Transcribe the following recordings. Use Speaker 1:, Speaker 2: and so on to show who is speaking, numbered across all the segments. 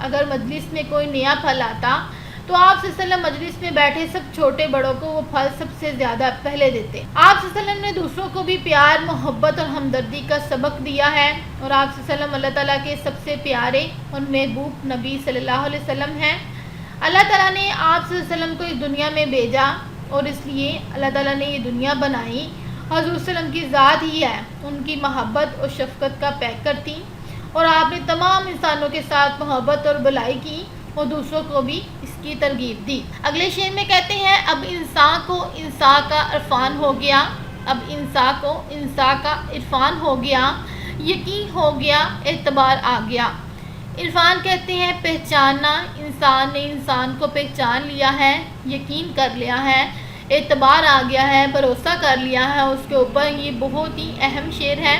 Speaker 1: اگر مجلس میں کوئی نیا پھل آتا تو آپ صلی اللہ علیہ وسلم مجلس میں بیٹھے سب چھوٹے بڑوں کو وہ پھل سب سے زیادہ پہلے دیتے۔ آپ صلی اللہ علیہ وسلم نے دوسروں کو بھی پیار، محبت اور ہمدردی کا سبق دیا ہے، اور آپ صلی اللہ علیہ وسلم اللہ تعالیٰ کے سب سے پیارے اور محبوب نبی صلی اللہ علیہ وسلم ہیں۔ اللہ تعالیٰ نے آپ صلی اللہ علیہ وسلم کو اس دنیا میں بھیجا، اور اس لیے اللہ تعالیٰ نے یہ دنیا بنائی۔ حضور صلی اللہ علیہ وسلم کی ذات ہی ہے ان کی محبت اور شفقت کا پیکر تھی، اور آپ نے تمام انسانوں کے ساتھ محبت اور بھلائی کی اور دوسروں کو بھی اس کی ترغیب دی۔ اگلے شعر میں کہتے ہیں، اب انسان کو انسان کا عرفان ہو گیا، اب انسان کو انسان کا عرفان ہو گیا، یقین ہو گیا، اعتبار آ گیا۔ عرفان کہتے ہیں پہچاننا، انسان نے انسان کو پہچان لیا ہے، یقین کر لیا ہے، اعتبار آ گیا ہے، بھروسہ کر لیا ہے اس کے اوپر۔ یہ بہت ہی اہم شعر ہے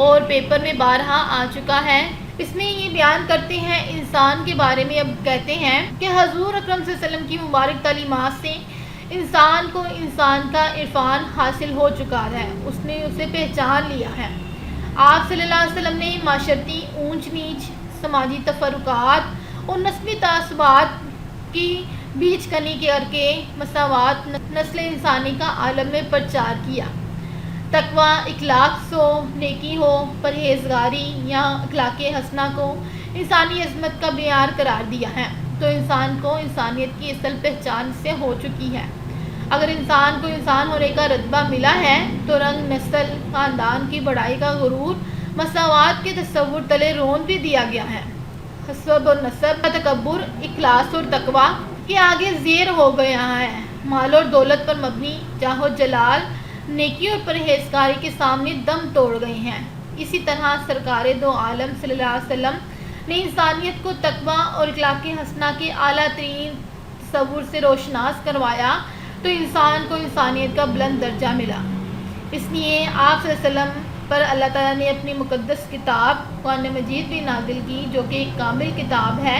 Speaker 1: اور پیپر میں بارہا آ چکا ہے۔ اس میں یہ بیان کرتے ہیں انسان کے بارے میں، اب کہتے ہیں کہ حضور اکرم صلی اللہ علیہ وسلم کی مبارک تعلیمات سے انسان کو انسان کا عرفان حاصل ہو چکا ہے، اس نے اسے پہچان لیا ہے۔ آپ صلی اللہ علیہ وسلم نے معاشرتی اونچ نیچ، سماجی تفرقات اور نسلی تعصبات کی بیچ کنی کر کے مساوات نسل انسانی کا عالم میں پرچار کیا۔ تقویٰ، اخلاق ہو، نیکی ہو، پرہیزگاری یا اخلاق حسنہ کو انسانی عظمت کا معیار قرار دیا ہے، تو انسان کو انسانیت کی اصل پہچان سے ہو چکی ہے۔ اگر انسان کو انسان ہونے کا رتبہ ملا ہے تو رنگ، نسل، خاندان کی بڑائی کا غرور مساوات کے تصور تلے رون بھی دیا گیا ہے۔ حسب اور نسب کا تکبر اخلاص اور تقویٰ کے آگے زیر ہو گیا ہے۔ مال اور دولت پر مبنی جاہ و جلال نیکی اور پرہیزگاری کے سامنے دم توڑ گئے ہیں۔ اسی طرح سرکار دو عالم صلی اللہ علیہ وسلم نے انسانیت کو تقویٰ اور اخلاق حسنہ کے اعلیٰ ترین تصور سے روشناس کروایا تو انسان کو انسانیت کا بلند درجہ ملا۔ اس لیے آپ صلی اللہ علیہ وسلم پر اللہ تعالیٰ نے اپنی مقدس کتاب قرآن مجید بھی نازل کی، جو کہ ایک کامل کتاب ہے،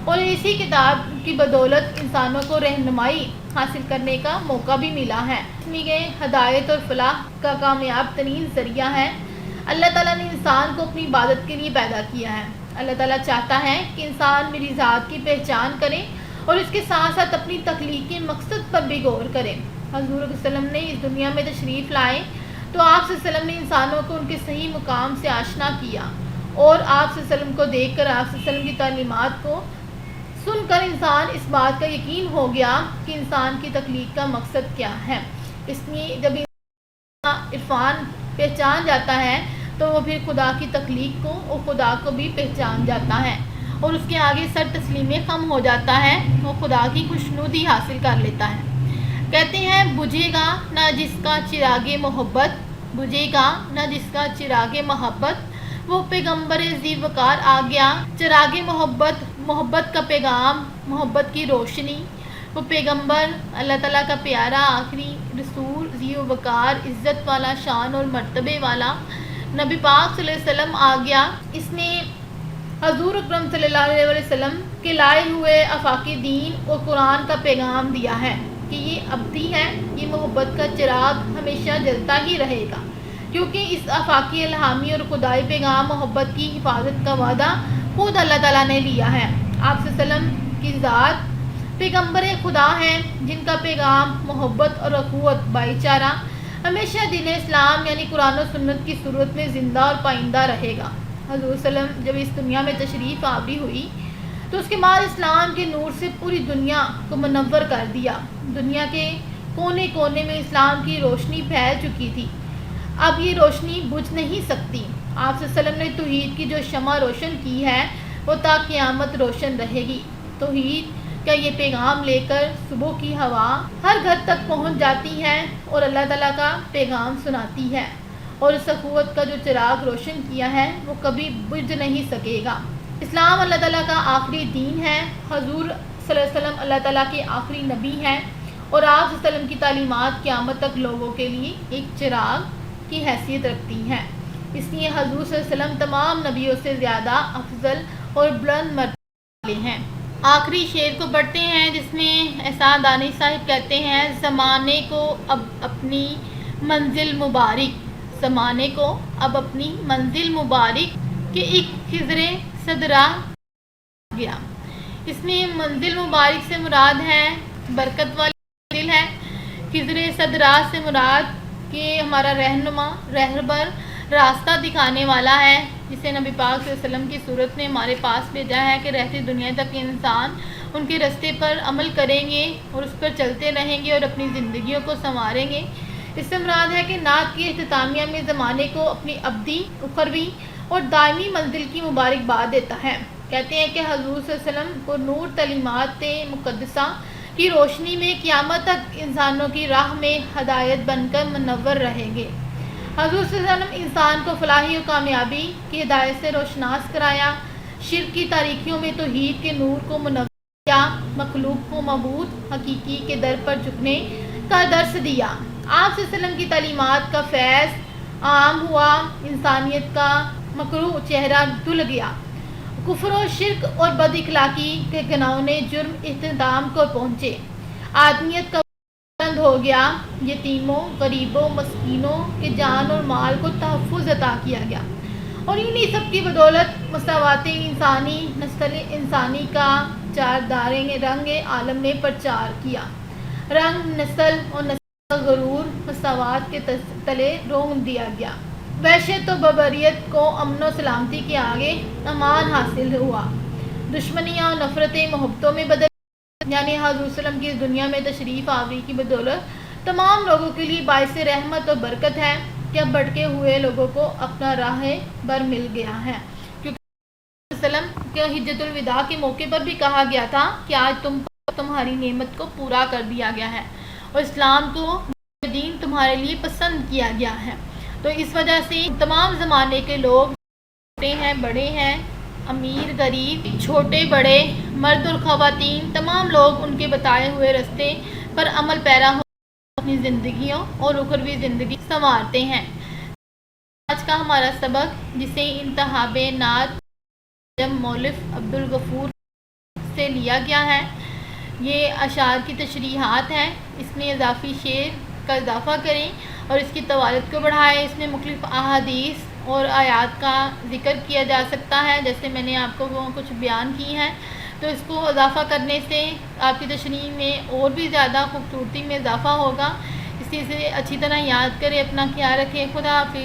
Speaker 1: اور اسی کتاب کی بدولت انسانوں کو رہنمائی حاصل کرنے کا موقع بھی ملا ہے۔ اس لیے ہدایت اور فلاح کا کامیاب ترین ذریعہ ہے۔ اللہ تعالیٰ نے انسان کو اپنی عبادت کے لیے پیدا کیا ہے۔ اللہ تعالیٰ چاہتا ہے کہ انسان میری ذات کی پہچان کرے اور اس کے ساتھ ساتھ اپنی تخلیق کے مقصد پر بھی غور کرے۔ حضور صلی اللہ علیہ وسلم نے اس دنیا میں تشریف لائے تو آپ صلی اللہ علیہ وسلم نے انسانوں کو ان کے صحیح مقام سے آشنا کیا، اور آپ صلی اللہ علیہ وسلم کو دیکھ کر، آپ صلی اللہ علیہ وسلم کی تعلیمات کو سن کر انسان اس بات کا یقین ہو گیا کہ انسان کی تخلیق کا مقصد کیا ہے۔ اس لیے جب انسان عرفان پہچان جاتا ہے تو وہ پھر خدا کی تخلیق کو اور خدا کو بھی پہچان جاتا ہے، اور اس کے آگے سر تسلیم خم ہو جاتا ہے، وہ خدا کی خوشنودی حاصل کر لیتا ہے۔ کہتے ہیں بجھے گا نہ جس کا چراغ محبت، بجھے گا نہ جس کا چراغ محبت، وہ پیغمبر ذی وقار آ گیا۔ چراغ محبت، محبت کا پیغام، محبت کی روشنی، وہ پیغمبر اللہ تعالیٰ کا پیارا آخری رسول، ذی وقار، عزت والا، شان اور مرتبے والا نبی پاک صلی اللہ علیہ وسلم آ گیا۔ اس نے حضور اکرم صلی اللہ علیہ وسلم کے لائے ہوئے آفاقی دین اور قرآن کا پیغام دیا ہے کہ یہ ابدی ہے، یہ محبت کا چراغ ہمیشہ جلتا ہی رہے گا، کیونکہ اس آفاقی الہامی اور خدائی پیغام محبت کی حفاظت کا وعدہ خود اللہ تعالیٰ نے لیا ہے۔ آپ صلی اللہ علیہ وسلم کی ذات پیغمبر خدا ہیں جن کا پیغام محبت اور اخوت، بھائی چارہ ہمیشہ دین اسلام یعنی قرآن و سنت کی صورت میں زندہ اور پائندہ رہے گا۔ حضور صلی اللہ علیہ وسلم جب اس دنیا میں تشریف آوری ہوئی تو اس کے بعد اسلام کے نور سے پوری دنیا کو منور کر دیا۔ دنیا کے کونے کونے میں اسلام کی روشنی پھیل چکی تھی، اب یہ روشنی بجھ نہیں سکتی۔ آپ صلی اللہ علیہ وسلم نے توحید کی جو شمع روشن کی ہے وہ تا قیامت روشن رہے گی۔ توحید کا یہ پیغام لے کر صبح کی ہوا ہر گھر تک پہنچ جاتی ہے اور اللہ تعالیٰ کا پیغام سناتی ہے، اور اس اخوت کا جو چراغ روشن کیا ہے وہ کبھی بجھ نہیں سکے گا۔ اسلام اللہ تعالیٰ کا آخری دین ہے، حضور صلی اللہ علیہ وسلم اللہ تعالیٰ کے آخری نبی ہیں، اور آپ صلی اللہ علیہ وسلم کی تعلیمات قیامت تک لوگوں کے لیے ایک چراغ کی حیثیت رکھتی ہیں۔ اس لیے حضور صلی اللہ علیہ وسلم تمام نبیوں سے زیادہ افضل اور بلند مرتبہ والے ہیں۔ آخری شعر کو پڑھتے ہیں جس میں احسان دانی صاحب کہتے ہیں، زمانے کو اب اپنی منزل مبارک، زمانے کو اب اپنی منزل مبارک کہ ایک خضر صدرہ گیا۔ اس میں منزل مبارک سے مراد ہے برکت والی منزل ہے۔ خضر صدرات سے مراد کہ ہمارا رہنما رہبر راستہ دکھانے والا ہے، جسے نبی پاک صلی اللہ علیہ وسلم کی صورت میں ہمارے پاس بھیجا ہے کہ رہتی دنیا تک انسان ان کے راستے پر عمل کریں گے اور اس پر چلتے رہیں گے اور اپنی زندگیوں کو سنواریں گے۔ اس سے مراد ہے کہ نعت کی اختتامیہ میں زمانے کو اپنی ابدی، اخروی اور دائمی منزل کی مبارکباد دیتا ہے۔ کہتے ہیں کہ حضور صلی اللہ علیہ وسلم کو نور تعلیمات مقدسہ کی روشنی میں قیامت تک انسانوں کی راہ میں ہدایت بن کر منور رہیں گے۔ حضور صلی اللہ علیہ وسلم انسان کو فلاحی و کامیابی کی ہدایت سے روشناس کرایا، شرک کی تاریکیوں میں توحید کے نور کو منور کیا، مخلوق کو معبود حقیقی کے در پر جھکنے کا درس دیا۔ آپ صلی اللہ علیہ وسلم کی تعلیمات کا فیض عام ہوا، انسانیت کا مکروہ چہرہ دھل گیا، کفر و شرک اور بد اخلاقی کے گھناؤنے جرم اختتام کو پہنچے، آدمیت کا بلند ہو گیا، یتیموں، غریبوں، مسکینوں کے جان اور مال کو تحفظ عطا کیا گیا، اور انہی سب کی بدولت مساوات انسانی، نسل انسانی کا چارداریں رنگ عالم نے پرچار کیا۔ رنگ، نسل اور نسل کا غرور مساوات کے تلے رونگ دیا گیا۔ وحشت و بربریت کو امن و سلامتی کے آگے امان حاصل ہوا، دشمنیاں اور نفرتیں محبتوں میں بدل، یعنی حضور صلی اللہ علیہ وسلم کی اس دنیا میں تشریف آوری کی بدولت تمام لوگوں کے لیے باعث رحمت اور برکت ہے کہ اب بھٹکے ہوئے لوگوں کو اپنا راہ بر مل گیا ہے، کیونکہ وسلم کے حجۃ الوداع کے موقع پر بھی کہا گیا تھا کہ آج تمہاری نعمت کو پورا کر دیا گیا ہے اور اسلام کو دین تمہارے لیے پسند کیا گیا ہے۔ تو اس وجہ سے تمام زمانے کے لوگ، چھوٹے ہیں بڑے ہیں، امیر غریب، چھوٹے بڑے، مرد اور خواتین، تمام لوگ ان کے بتائے ہوئے راستے پر عمل پیرا ہو اپنی زندگیوں اور اخروی زندگی سنوارتے ہیں۔ آج کا ہمارا سبق، جسے انتخاب نعت مولف عبدالغفور سے لیا گیا ہے، یہ اشعار کی تشریحات ہیں۔ اس میں اضافی شعر کا اضافہ کریں اور اس کی طوالت کو بڑھائیں۔ اس میں مختلف احادیث اور آیات کا ذکر کیا جا سکتا ہے، جیسے میں نے آپ کو کچھ بیان کی ہیں، تو اس کو اضافہ کرنے سے آپ کی تشریح میں اور بھی زیادہ خوبصورتی میں اضافہ ہوگا۔ اس چیز سے اچھی طرح یاد کریں، اپنا خیال رکھیں۔ خدا حافظ۔